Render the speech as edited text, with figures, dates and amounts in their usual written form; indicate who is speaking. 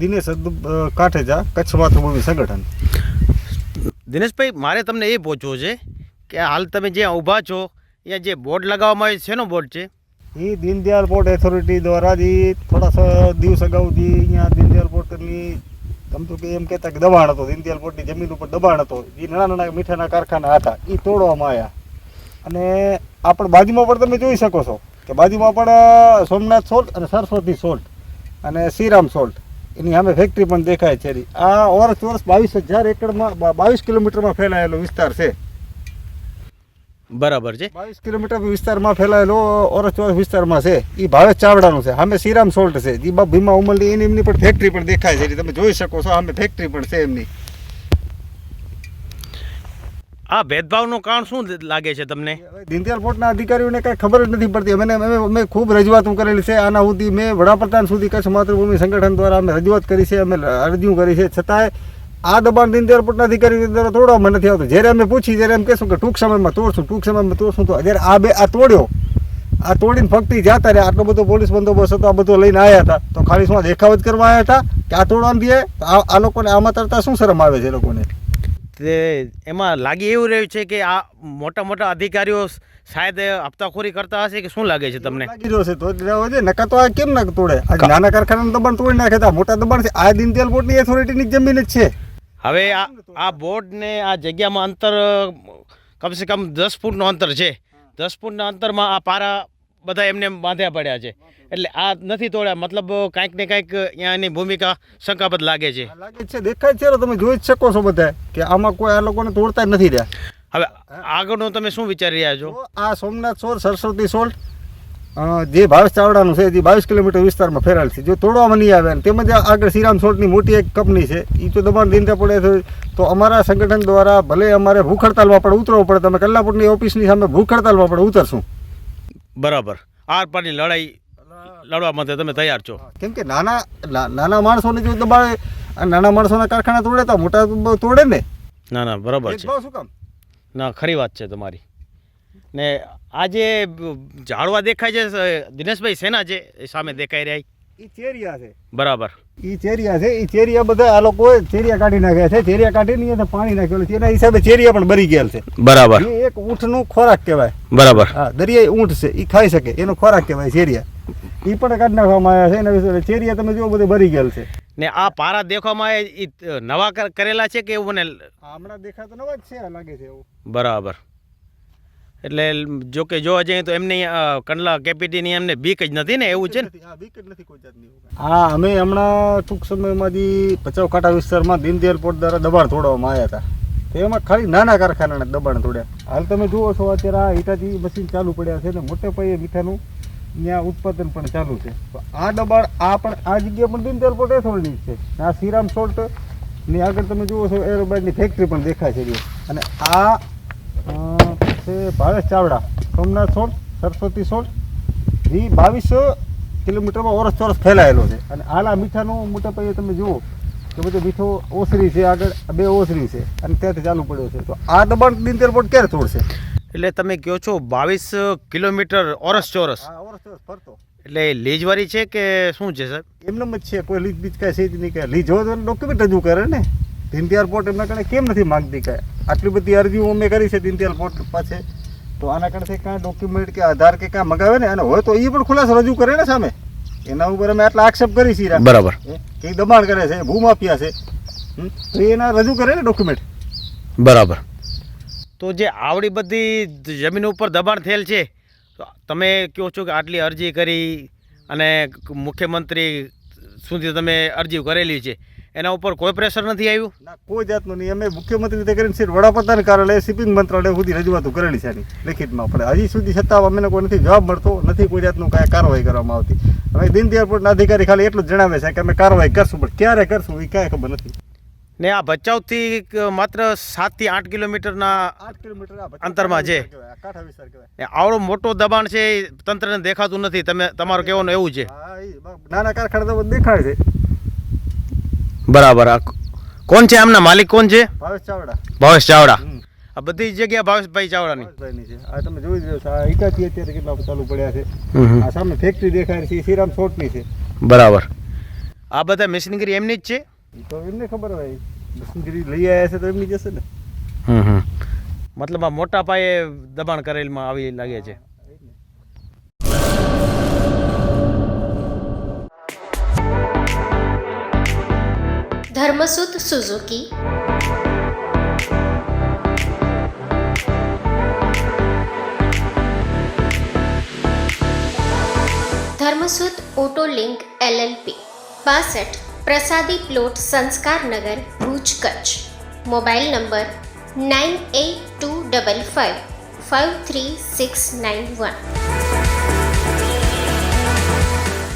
Speaker 1: દિનેશ કાઠેજા, કચ્છ માતૃભૂમિ સંગઠન.
Speaker 2: દિનેશભાઈ, મારે તમને એ પૂછવું છે કે હાલ તમે જ્યાં ઊભા છો અહીંયા જે બોર્ડ લગાવવામાં આવે છે શેનો બોર્ડ છે?
Speaker 1: એ દીનદયાળ પોર્ટ ઓથોરિટી દ્વારા જે થોડા દિવસ અગાઉ જે અહીંયા દીનદયાળ પોર્ટની ગમતું કે એમ કહેતા કે દબાણ હતો, દીનદયાળ પોર્ટની જમીન ઉપર દબાણ હતો, જે નાના નાના મીઠાના કારખાના હતા એ તોડવામાં આવ્યા. અને આપણે બાજુમાં પણ તમે જોઈ શકો છો કે બાજુમાં પણ સોમનાથ સોલ્ટ અને સરસ્વતી સોલ્ટ અને શ્રીરામ સોલ્ટ એની સામે ફેક્ટરી પણ દેખાય છે. આ વર્ષ 22,000 એકડમાં 22 કિલોમીટરમાં ફેલાયેલો વિસ્તાર છે.
Speaker 2: બરાબર છે.
Speaker 1: 22 કિલોમીટર વિસ્તારમાં ફેલાયેલો ઓરસ વિસ્તારમાં છે. એ ભાવેશ ચાવડાનું છે. સામે શ્રીરામ સોલ્ટ છે. જે ભીમા ઉમલની એમની પણ ફેક્ટરી પણ દેખાય છે. તમે જોઈ શકો છો સામે ફેક્ટરી પણ છે એમની.
Speaker 2: આ ભેદભાવનું કારણ શું લાગે છે તમને?
Speaker 1: દીનદયાળ પોર્ટના અધિકારીઓને કાંઈ ખબર જ નથી પડતી. અમે ખૂબ રજૂઆતો કરેલી છે. આના સુધી મેં વડાપ્રધાન સુધી કચ્છ માતૃભૂમિ સંગઠન દ્વારા અમે રજૂઆત કરી છે, અમે અરજીઓ કરી છે. છતાંય આ દબાણ દીનદયાળ પોર્ટના અધિકારીઓ દ્વારા તોડવામાં નથી આવતું. જ્યારે અમે પૂછી ત્યારે એમ કહેશું કે ટૂંક સમયમાં તોડશું તો જ્યારે આ તોડ્યો, આ તોડીને ફક્ત જતા રહ્યા. આટલો બધો પોલીસ બંદોબસ્ત હતો, આ બધો લઈને આવ્યા હતા તો ખાલી શું દેખાવ જ કરવા આવ્યા હતા કે આ તોડવાનું દે? આ લોકોને આમાં તરતા શું શરમ આવે છે એ લોકોને?
Speaker 2: તે એમાં લાગી એવું રહ્યું છે કે આ મોટા મોટા અધિકારીઓ શાયદ હપ્તાખોરી કરતા હશે કે શું લાગે છે તમને?
Speaker 1: લાગી રહ્યો છે તો નકા તો આ કેમ ના તોડે? નાના કારખાનાનું દબાણ તોડી નાખે તો મોટા દબાણ છે. આ દીનદયાળ પોર્ટની ઓથોરિટીની જમીન જ છે.
Speaker 2: હવે આ બોર્ડને આ જગ્યામાં અંતર કમસે કમ 10 ફૂટનું અંતર છે. 10 ફૂટના અંતરમાં આ પારા બધા એમને બાંધ્યા પડ્યા છે. એટલે આ નથી તોડ્યા, મતલબ કાંઈક ને કાંઈક અહીંયાની ભૂમિકા શંકાસ્પદ લાગે છે.
Speaker 1: લાગે છે, દેખાય છે. તમે જોઈ જ શકો છો બધા કે આમાં કોઈ આ લોકોને તોડતા નથી રહ્યા.
Speaker 2: હવે આગળનું તમે શું વિચારી રહ્યા છો?
Speaker 1: આ સોમનાથ સોલ્ટ, સરસ્વતી સોલ્ટ જે ભાવેશ ચાવડાનું છે, જે 22 કિલોમીટર વિસ્તારમાં ફેરાયેલ છે, જો તોડવામાં નહીં આવે તેમજ આગળ શ્રીરામ સોલ્ટની મોટી એક કંપની છે, એ તો દબાણ દીનતા પડે તો અમારા સંગઠન દ્વારા ભલે અમારે ભૂખ હડતાલમાં પણ ઉતરવું પડે, તમે કલ્લાપુરની ઓફિસની સામે ભૂખ હડતાલમાં પણ ઉતરશું.
Speaker 2: બરાબર. આર પારની લડાઈ લડવા માટે તમે તૈયાર છો?
Speaker 1: કેમ કે નાના માણસોને જો દબાણે, નાના માણસોના કારખાના તોડે તો મોટા તોડે ને.
Speaker 2: ના બરાબર છે.
Speaker 1: શું કામ?
Speaker 2: ના, ખરી વાત છે તમારી. ને આ જે ઝાડવા દેખાય છે દિનેશભાઈ, શેના છે સામે દેખાઈ રહ્યા?
Speaker 1: એ ચેરિયા છે.
Speaker 2: બરાબર.
Speaker 1: એ ચેરિયા બધા આ લોકોએ ચેરિયા કાઢી નાખ્યા છે. ચેરિયા કાઢીને પાણી નાખેલું છે, એના હિસાબે ચેરિયા પણ ભરી ગયેલ છે.
Speaker 2: બરાબર.
Speaker 1: એ એક ઊંટનું ખોરાક કહેવાય.
Speaker 2: બરાબર.
Speaker 1: હા, દરિયાઈ ઊંટ છે, એ ખાઈ શકે, એનો ખોરાક કહેવાય ચેરિયા. એ પણ કાઢી નાખવામાં આવ્યા છે. એના વિશે ચેરિયા તમે જુઓ બધે ભરી ગયેલ છે.
Speaker 2: ને આ પારા દેખવામાં આવે નવા કરેલા છે કે એવું? મને
Speaker 1: હમણાં દેખાતો નવા જ છે લાગે છે એવું.
Speaker 2: બરાબર. એટલે જો કે જોવા જઈએ તો એમની કંડલા કેપીટીની એમને બીક જ નથી ને, એવું છે ને?
Speaker 1: બીક જ નથી કોઈ જાતની. હા, અમે હમણાં ટૂંક સમયમાં જે ભચાઉ કાંઠા વિસ્તારમાં દીનદયાળ પોર્ટ દ્વારા દબાણ તોડવામાં આવ્યા હતા. એમાં ખાલી નાના કારખાનાના દબાણ તોડ્યા. હાલ તમે જુઓ છો અત્યારે આ હિટાચી મશીન ચાલુ પડ્યા છે ને મોટે પાયે મીઠાનું ત્યાં ઉત્પાદન પણ ચાલુ છે. તો આ દબાણ આ જગ્યા પણ દીનદયાળ પોર્ટ ઓથોરિટી છે. આ શ્રીરામ સોલ્ટ ની આગળ તમે જુઓ છો એરોબાઇડની ફેક્ટરી પણ દેખાય છે. અને આ છે ભાવેશ ચાવડા, સોમનાથ સોલ્ટ, સરસ્વતી સોલ્ટ, જે 22 કિલોમીટરમાં ઓરસ ચોરસ ફેલાયેલો છે. અને આલા મીઠાનું મોટા પાયે તમે જુઓ કે બધો મીઠો ઓસરી છે, આગળ 2 ઓસરી છે અને ત્યાંથી ચાલુ પડ્યો છે. તો આ દબાણ દીનદયાળ પોર્ટ ક્યારે તોડશે?
Speaker 2: એટલે તમે કહો છો 22 કિલોમીટર ઓરસ ચોરસ?
Speaker 1: હા, ઓરસ ચોરસ ફરતો.
Speaker 2: એટલે લીજવાળી છે કે શું છે સર?
Speaker 1: એમનેમ જ છે, કોઈ લીજ બીજ કાંઈ છે જ નહીં. કાંઈ લીજ હોય તો ડોક્યુમેન્ટ રજૂ કરે ને. દીનદયાળ પોર્ટ એમના કારણે કેમ નથી માંગતી? કાંઈ આટલી બધી અરજીઓ અમે કરી છે દીનદયાળ પોર્ટ પાસે, તો આના કારણે કાંઈ ડોક્યુમેન્ટ કે આધાર કે કાંઈ મગાવે ને, અને હોય તો એ પણ ખુલાસો રજૂ કરે ને સામે. એના ઉપર અમે આટલા આક્ષેપ કરી છીએ.
Speaker 2: બરાબર.
Speaker 1: કે દબાણ કરે છે, ભૂમાફિયા છે, તો એના રજૂ કરે ને ડોક્યુમેન્ટ.
Speaker 2: બરાબર. તો જે આવડી બધી જમીન ઉપર દબાણ થયેલ છે, તો તમે કહો છો કે આટલી અરજી કરી અને મુખ્યમંત્રી સુધી તમે અરજી કરેલી છે, એના ઉપર કોઈ પ્રેશર નથી આવ્યું?
Speaker 1: ના, કોઈ જાતનું નહીં. અમે મુખ્યમંત્રી કરીને સિર્ફ વડાપ્રધાન કાર્યાલય, શિપિંગ મંત્રાલય સુધી રજૂઆતો કરેલી છે આની લેખિતમાં. પણ હજી સુધી છતાં અમને કોઈ નથી જવાબ મળતો નથી, કોઈ જાતનું કાંઈ કાર્યવાહી કરવામાં આવતી. હવે દીનદયાળ પોર્ટના અધિકારી ખાલી એટલું જ જણાવે છે કે અમે કાર્યવાહી કરશું, પણ ક્યારે કરશું એ કાંઈ ખબર નથી.
Speaker 2: ને આ ભચાઉથી માત્ર 7 થી 8 કિલોમીટરના અંતરમાં છે. આવડો મોટો દબાણ છે, તંત્રને દેખાતું નથી. તમારું કહેવાનું એવું છે?
Speaker 1: નાના કારખાના દેખાય છે.
Speaker 2: બરાબર. કોણ છે આમના માલિક? કોણ છે?
Speaker 1: ભાવેશ ચાવડા.
Speaker 2: ભાવેશ ચાવડા. આ બધી જગ્યા ભાવેશભાઈ ચાવડાની
Speaker 1: છે. આ તમે જોઈ રહ્યો છો, આ ઈટાથી અત્યારે કેટલા ચાલુ પડ્યા છે. આ સામે ફેક્ટરી દેખાય છે, શ્રીરામ સોલ્ટની છે.
Speaker 2: બરાબર. આ બધા મશીનગીરી એમની જ છે?
Speaker 1: એ તો એમને ખબર હોય, મશીનગીરી લઈ આવ્યા છે તો એમની જશે ને.
Speaker 2: મતલબ આ મોટા પાયે દબાણ કરેલમાં આવી લાગે છે.
Speaker 3: Dharmasut Suzuki, Dharmasut auto link LLP 62 પ્રસાદી plot Sanskarnagar Bhuj Kutch. Mobile number 9825553691.